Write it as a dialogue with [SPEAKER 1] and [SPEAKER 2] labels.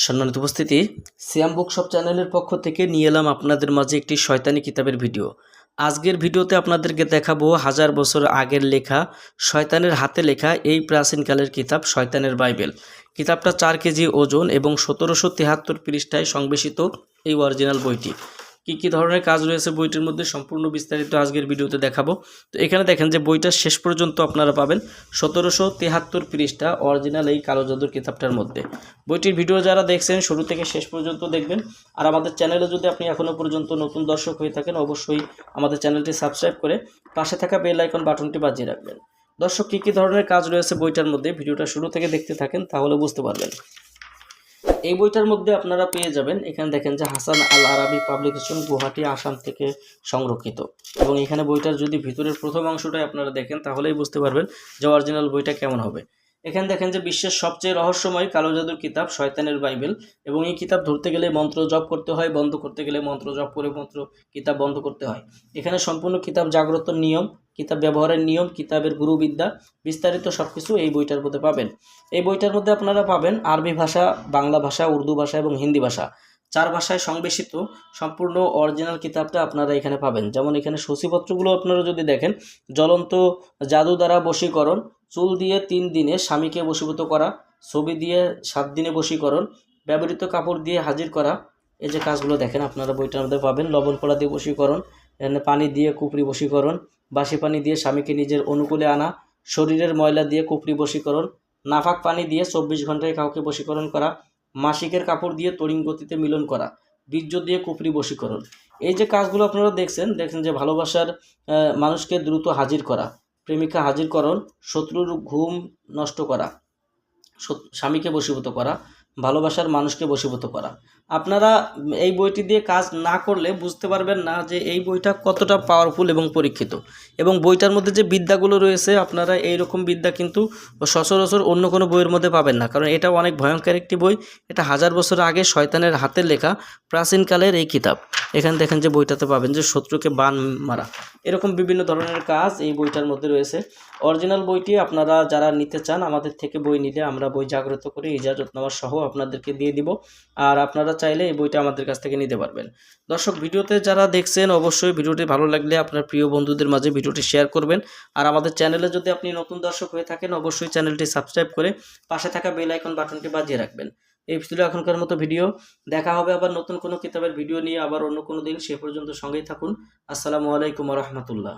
[SPEAKER 1] সম্মানিত উপস্থিতি, সিয়াম বুকশপ চ্যানেলের পক্ষ থেকে নিয়ে এলাম আপনাদের মাঝে একটি শয়তানি কিতাবের ভিডিও। আজকের ভিডিওতে আপনাদেরকে দেখাবো 1000 বছর আগের লেখা, শয়তানের হাতে লেখা এই প্রাচীনকালের কিতাব শয়তানের বাইবেল। কিতাবটা 4 কেজি ওজন এবং 1773 পৃষ্ঠায় সংবেশিত এই অরিজিনাল বইটি। কি ধরনের কাজ রয়েছে বইটির মধ্যে সম্পূর্ণ বিস্তারিত আজকের ভিডিওতে দেখাবো। তো এখানে দেখেন যে বইটা শেষ পর্যন্ত আপনারা পাবেন 1773 পৃষ্ঠা অরিজিনাল এই কালো জাদুর কিতাবটার মধ্যে। বইটির ভিডিও যারা দেখছেন শুরু থেকে শেষ পর্যন্ত দেখবেন। আর আমাদের চ্যানেলে যদি আপনি এখনও পর্যন্ত নতুন দর্শক হয়ে থাকেন, অবশ্যই আমাদের চ্যানেলটি সাবস্ক্রাইব করে পাশে থাকা বেল আইকন বাটনটি বাজিয়ে রাখবেন। দর্শক, কী ধরনের কাজ রয়েছে বইটার মধ্যে ভিডিওটা শুরু থেকে দেখতে থাকেন, তাহলে বুঝতে পারবেন। এই বইটার মধ্যে আপনারা পেয়ে যাবেন, এখানে দেখেন যে হাসান আল আরাবি পাবলিকেশন, গুয়াহাটি, আসাম থেকে সংরক্ষিত। এবং এখানে বইটার যদি ভিতরের প্রথম অংশটাই আপনারা দেখেন তাহলেই বুঝতে পারবেন যে অরিজিনাল বইটা কেমন হবে। এখানে দেখেন যে বিশ্বের সবচেয়ে রহস্যময় কালো জাদুর কিতাব শয়তানের বাইবেল। এবং এই কিতাব ধরতে গেলে মন্ত্র জপ করতে হয়, বন্ধ করতে গেলে মন্ত্র জপ করে কিতাব বন্ধ করতে হয়। এখানে সম্পূর্ণ কিতাব জাগ্রত নিয়ম, কিতাব ব্যবহারের নিয়ম, কিতাবের গুরুবিদ্যা বিস্তারিত সব কিছু এই বইটার মধ্যে পাবেন। এই বইটার মধ্যে আপনারা পাবেন আরবি ভাষা, বাংলা ভাষা, উর্দু ভাষা এবং হিন্দি ভাষা, 4 ভাষায় সংবেশিত সম্পূর্ণ অরিজিনাল কিতাবটা আপনারা এখানে পাবেন। যেমন এখানে সূচিপত্রগুলো আপনারা যদি দেখেন, জ্বলন্ত জাদু দ্বারা বশীকরণ, চুল দিয়ে 3 দিনে স্বামীকে বশীভূত করা, ছবি দিয়ে 7 দিনে বশীকরণ, ব্যবহৃত কাপড় দিয়ে হাজির করা, এই যে কাজগুলো দেখেন আপনারা বইটার মধ্যে পাবেন। লবণ কলা দিয়ে বশীকরণ, পানি দিয়ে কুপরি বশীকরণ, বাসি পানি দিয়ে স্বামীকে নিজের অনুকূলে আনা, শরীরের ময়লা দিয়ে কুপরি বশীকরণ, নাফাক পানি দিয়ে 24 ঘন্টায় কাউকে বশীকরণ করা, মাসিকের কাপড় দিয়ে তড়িৎ গতিতে মিলন করা, বীর্য দিয়ে কুপরি বশীকরণ। এই যে কাজগুলো আপনারা দেখছেন যে ভালোবাসার মানুষকে দ্রুত হাজির করা, প্রেমিকা হাজিরকরণ, শত্রুর ঘুম নষ্ট করা, স্বামীকে বশীভূত করা, ভালোবাসার মানুষকে বশীভূত করা। আপনারা এই বইটি দিয়ে কাজ না করলে বুঝতে পারবেন না যে এই বইটা কতটা পাওয়ারফুল এবং পরীক্ষিত। এবং বইটার মধ্যে যে বিদ্যাগুলো রয়েছে, আপনারা এই রকম বিদ্যা কিন্তু সচরাচর অন্য কোনো বইয়ের মধ্যে পাবেন না, কারণ এটা অনেক ভয়ঙ্কর একটি বই। এটা 1000 বছর আগে শয়তানের হাতের লেখা প্রাচীনকালের এই কিতাব। এখানে দেখেন যে বইটাতে পাবেন যে শত্রুকে বান মারা, এরকম বিভিন্ন ধরনের কাজ এই বইটার মধ্যে রয়েছে। অরিজিনাল বইটি আপনারা যারা নিতে চান আমাদের থেকে বই নিলে আমরা বই জাগ্রত করে ইজাজতনামা সহ আপনাদেরকে দিয়ে দিব। আর আপনারা চাইলে এই বইটা আমাদের কাছ থেকে নিতে পারবেন। দর্শক, ভিডিওতে যারা দেখছেন অবশ্যই ভিডিওটি ভালো লাগলে আপনার প্রিয় বন্ধুদের মাঝে ভিডিওটি শেয়ার করবেন। আর আমাদের চ্যানেলে যদি আপনি নতুন দর্শক হয়ে থাকেন অবশ্যই চ্যানেলটি সাবস্ক্রাইব করে পাশে থাকা বেল আইকন বাটনটি বাজিয়ে রাখবেন। এই ছিল এখনকার মতো ভিডিও। দেখা হবে আবার নতুন কোনো কিতাবের ভিডিও নিয়ে আবার অন্য কোনো দিন। সে পর্যন্ত সঙ্গেই থাকুন। আসসালামু আলাইকুম ওয়া রাহমাতুল্লাহ।